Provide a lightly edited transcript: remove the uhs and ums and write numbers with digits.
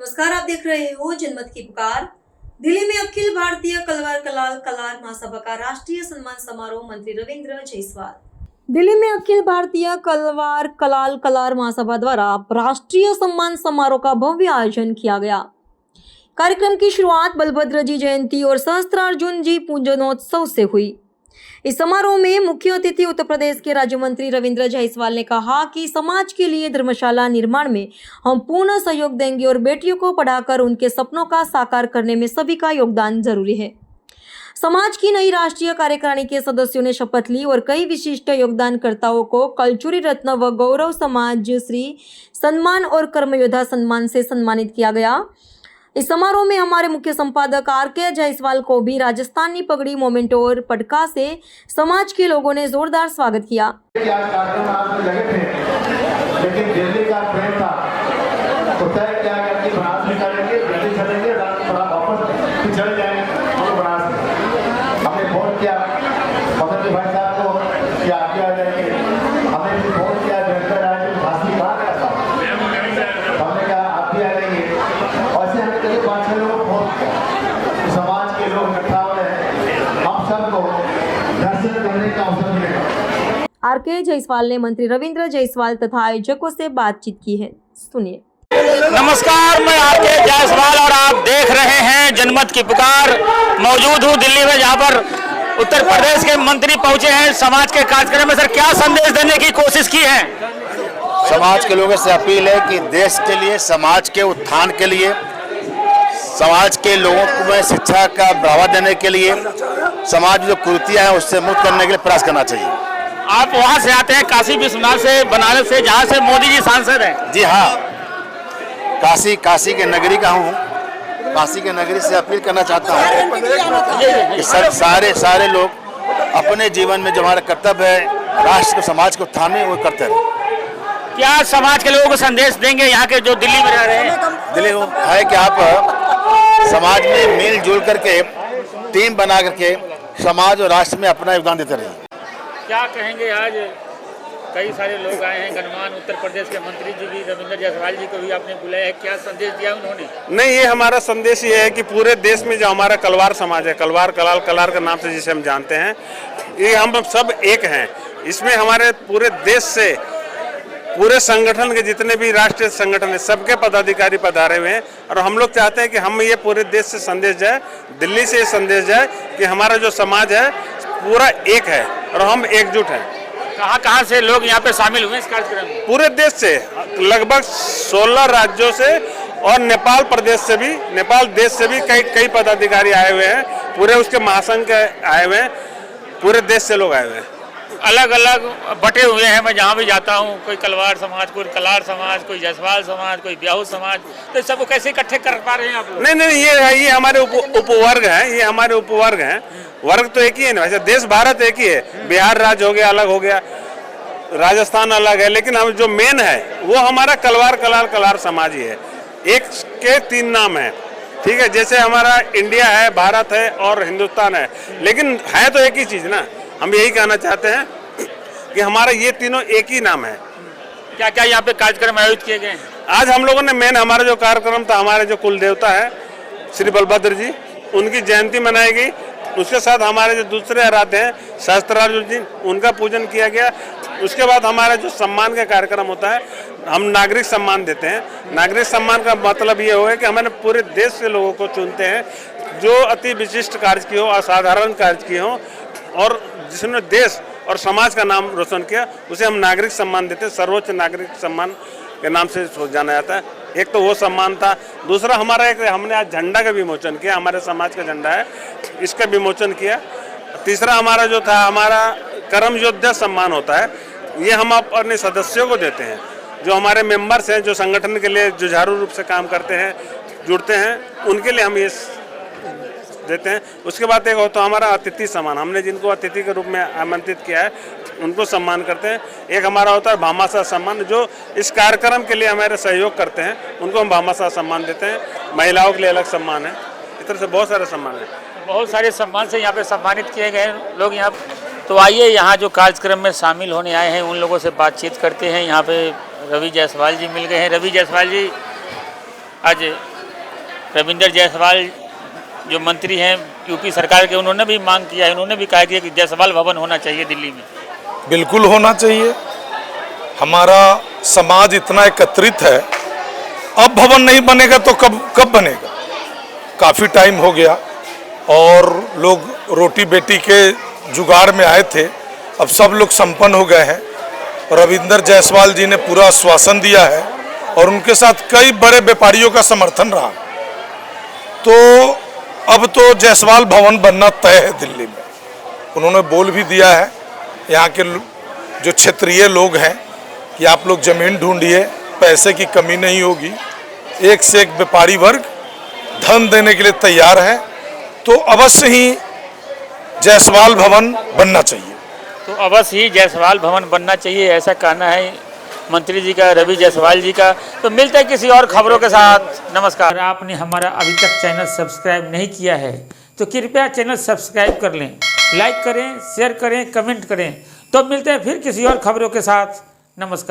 नमस्कार, आप देख रहे हो जनमत की पुकार। दिल्ली में अखिल भारतीय कलार महासभा का राष्ट्रीय सम्मान समारोह मंत्री रविंद्र जायसवाल। दिल्ली में अखिल भारतीय कलार महासभा द्वारा राष्ट्रीय सम्मान समारोह का भव्य आयोजन किया गया। कार्यक्रम की शुरुआत बलभद्र जी जयंती और सहस्त्रार्जुन जी पूजनोत्सव से हुई। इस समारोह में मुख्य अतिथि उत्तर प्रदेश के राज्य मंत्री रविंद्र जायसवाल ने कहा कि समाज के लिए धर्मशाला निर्माण में हम पूर्ण सहयोग देंगे और बेटियों को पढ़ाकर उनके सपनों का साकार करने में सभी का योगदान जरूरी है। समाज की नई राष्ट्रीय कार्यकारिणी के सदस्यों ने शपथ ली और कई विशिष्ट योगदानकर्ताओं को कलचुरी रत्न व गौरव समाज श्री सम्मान और कर्मयोद्धा सम्मान से सम्मानित किया गया। इस समारोह में हमारे मुख्य संपादक आर.के. जायसवाल को भी राजस्थानी पगड़ी मोमेंटो और पटका से समाज के लोगों ने जोरदार स्वागत किया। लेकिन दिल्ली का ट्रेन था तो तय क्या करके बनारस में करेंगे, दिल्ली चलेंगे, थोड़ा वापस चले जाएंगे और बनारस में। हमने फोन किया मदन भाई साहब को कि आप आ जाएंगे। हमने भी फोन किया बेहतर है कि भाषी कहाँ गया था, हमने कहा आप भी आ जाएंगे। ऐसे हमने करीब 5-6 लोगों को फोन किया। समाज के लोग इकट्ठा हो रहे हैं, हम सबको दर्शन करने का अवसर मिलेगा। आर.के. जायसवाल ने मंत्री रविंद्र जायसवाल तथा आयोजकों से बातचीत की है, सुनिए। नमस्कार, मैं आर.के. जायसवाल और आप देख रहे हैं जनमत की पुकार। मौजूद हूँ दिल्ली में, जहाँ पर उत्तर प्रदेश के मंत्री पहुंचे हैं समाज के कार्यक्रम में। सर, क्या संदेश देने की कोशिश की है? समाज के लोगों से अपील है कि देश के लिए, समाज के उत्थान के लिए, समाज के लोगों को में शिक्षा का बढ़ावा देने के लिए, समाज में जो कुरीतियां हैं उससे मुक्त करने के लिए प्रयास करना चाहिए। आप वहां से आते हैं, काशी विश्वनाथ से, बनारस से, जहां से मोदी जी सांसद हैं। जी हाँ, काशी के नगरी का हूँ। काशी के नगरी से अपील करना चाहता हूँ कि सारे लोग अपने जीवन में जो हमारा कर्तव्य है राष्ट्र को, समाज को उत्थान में, वो करते रहे। क्या समाज के लोगों को संदेश देंगे यहाँ के जो दिल्ली में रह रहे हैं? दिल्ली है कि आप समाज में मिलजुल करके, टीम बना करके समाज और राष्ट्र में अपना योगदान देते रहिए। क्या कहेंगे? आज कई सारे लोग आए हैं, गणमान्य उत्तर प्रदेश के मंत्री जी भी, रविंद्र जायसवाल जी को भी आपने बुलाया है, क्या संदेश दिया उन्होंने? नहीं, ये हमारा संदेश ये है कि पूरे देश में जो हमारा कलवार समाज है, कलार के नाम से जिसे हम जानते हैं, ये हम सब एक हैं। इसमें हमारे पूरे देश से, पूरे संगठन के जितने भी राष्ट्रीय संगठन है, सबके पदाधिकारी पधारे हुए हैं और हम लोग चाहते हैं कि हम ये पूरे देश से संदेश जाए, दिल्ली से संदेश जाए कि हमारा जो समाज है पूरा एक है और हम एकजुट हैं। कहाँ से लोग यहाँ पे शामिल हुए इस कार्यक्रम में? पूरे देश से, लगभग 16 राज्यों से और नेपाल प्रदेश से भी, नेपाल देश से भी कई पदाधिकारी आए हुए हैं। पूरे उसके महासंघ के आए हुए हैं, पूरे देश से लोग आए हुए हैं। अलग अलग बटे हुए हैं। मैं जहाँ भी जाता हूँ, कोई कलवार समाज, कोई कलार समाज, कोई जायसवाल समाज, कोई ब्याहू समाज, तो सबको कैसे इकट्ठे कर पा रहे हैं आप लोग? नहीं, ये हमारे उपवर्ग हैं, ये हमारे उपवर्ग हैं। वर्ग तो एक ही है ना, वैसे देश भारत एक ही है। बिहार राज्य हो गया, अलग हो गया, राजस्थान अलग है, लेकिन हम जो मेन है वो हमारा कलार समाज ही है। एक के 3 नाम है, ठीक है। जैसे हमारा इंडिया है, भारत है और हिंदुस्तान है, लेकिन है तो एक ही चीज ना। हम यही कहना चाहते हैं कि हमारा ये तीनों एक ही नाम है। क्या क्या यहाँ पे कार्यक्रम आयोजित किए गए? आज हम लोगों ने मेन हमारा जो कार्यक्रम था, हमारे जो कुल देवता है श्री बलभद्र जी, उनकी जयंती मनाई गई। उसके साथ हमारे जो दूसरे आराध्य हैं सहस्त्रार्जुन जी, उनका पूजन किया गया। उसके बाद हमारा जो सम्मान का कार्यक्रम होता है, हम नागरिक सम्मान देते हैं। नागरिक सम्मान का मतलब ये हुआ कि हमारे पूरे देश से लोगों को चुनते हैं जो अति विशिष्ट कार्य किए हो, असाधारण कार्य किए हो और जिसने देश और समाज का नाम रोशन किया, उसे हम नागरिक सम्मान देते हैं। सर्वोच्च नागरिक सम्मान के नाम से जाना जाता है। एक तो वो सम्मान था। दूसरा हमारा हमने आज झंडा का विमोचन किया, हमारे समाज का झंडा है, इसका विमोचन किया। तीसरा हमारा जो था, हमारा कर्म योद्धा सम्मान होता है, ये हम अपने सदस्यों को देते हैं, जो हमारे मेंबर्स हैं, जो संगठन के लिए जुझारू रूप से काम करते हैं, जुड़ते हैं, उनके लिए हम ये देते हैं। उसके बाद एक होता है हमारा अतिथि सम्मान, हमने जिनको अतिथि के रूप में आमंत्रित किया है उनको सम्मान करते हैं। एक हमारा होता है भामाशाह सम्मान, जो इस कार्यक्रम के लिए हमारे सहयोग करते हैं, उनको हम भामाशाह सम्मान देते हैं। महिलाओं के लिए अलग सम्मान है। इस तरह से बहुत सारे सम्मान हैं। बहुत सारे सम्मान से यहाँ पे सम्मानित किए गए लोग यहाँ। तो आइए, यहाँ जो कार्यक्रम में शामिल होने आए हैं उन लोगों से बातचीत करते हैं। यहाँ पे रवि जायसवाल जी मिल गए हैं। रवि जायसवाल जी, आज रविंद्र जायसवाल जो मंत्री हैं यूपी सरकार के, उन्होंने भी मांग किया है, उन्होंने भी कहा कि जायसवाल भवन होना चाहिए दिल्ली में। बिल्कुल होना चाहिए। हमारा समाज इतना एकत्रित है, अब भवन नहीं बनेगा तो कब बनेगा? काफ़ी टाइम हो गया और लोग रोटी बेटी के जुगाड़ में आए थे, अब सब लोग संपन्न हो गए हैं। रविंद्र जायसवाल जी ने पूरा आश्वासन दिया है और उनके साथ कई बड़े व्यापारियों का समर्थन रहा, तो अब तो जायसवाल भवन बनना तय है दिल्ली में। उन्होंने बोल भी दिया है यहाँ के जो क्षेत्रीय लोग हैं कि आप लोग ज़मीन ढूंढिए, पैसे की कमी नहीं होगी। एक से एक व्यापारी वर्ग धन देने के लिए तैयार है, तो अवश्य ही जायसवाल भवन बनना चाहिए। तो अवश्य ही जायसवाल भवन बनना चाहिए, ऐसा कहना है मंत्री जी का, रवि जायसवाल जी का। तो मिलते हैं किसी और खबरों के साथ। नमस्कार। अगर आपने हमारा अभी तक चैनल सब्सक्राइब नहीं किया है तो कृपया चैनल सब्सक्राइब कर लें, लाइक करें, शेयर करें, कमेंट करें। तो मिलते हैं फिर किसी और खबरों के साथ। नमस्कार।